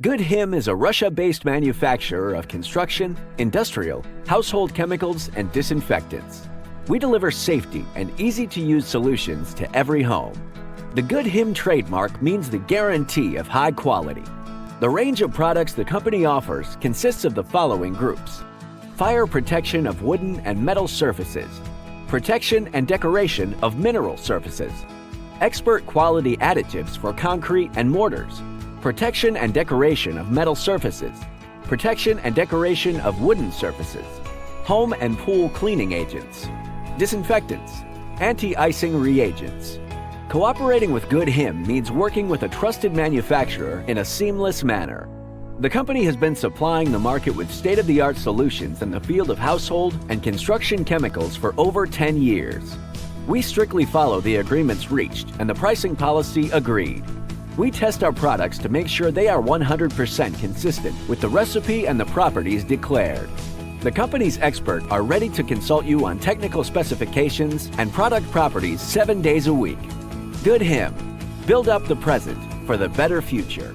GOODHIM is a Russia-based manufacturer of construction, industrial, household chemicals, and disinfectants. We deliver safety and easy-to-use solutions to every home. The GOODHIM trademark means the guarantee of high quality. The range of products the company offers consists of the following groups: fire protection of wooden and metal surfaces, protection and decoration of mineral surfaces, expert quality additives for concrete and mortars, protection and decoration of metal surfaces, protection and decoration of wooden surfaces, home and pool cleaning agents, disinfectants, anti-icing reagents. Cooperating with GOODHIM means working with a trusted manufacturer in a seamless manner. The company has been supplying the market with state-of-the-art solutions in the field of household and construction chemicals for over 10 years. We strictly follow the agreements reached and the pricing policy agreed. We test our products to make sure they are 100% consistent with the recipe and the properties declared. The company's experts are ready to consult you on technical specifications and product properties 7 days a week. GOODHIM. Build up the present for the better future.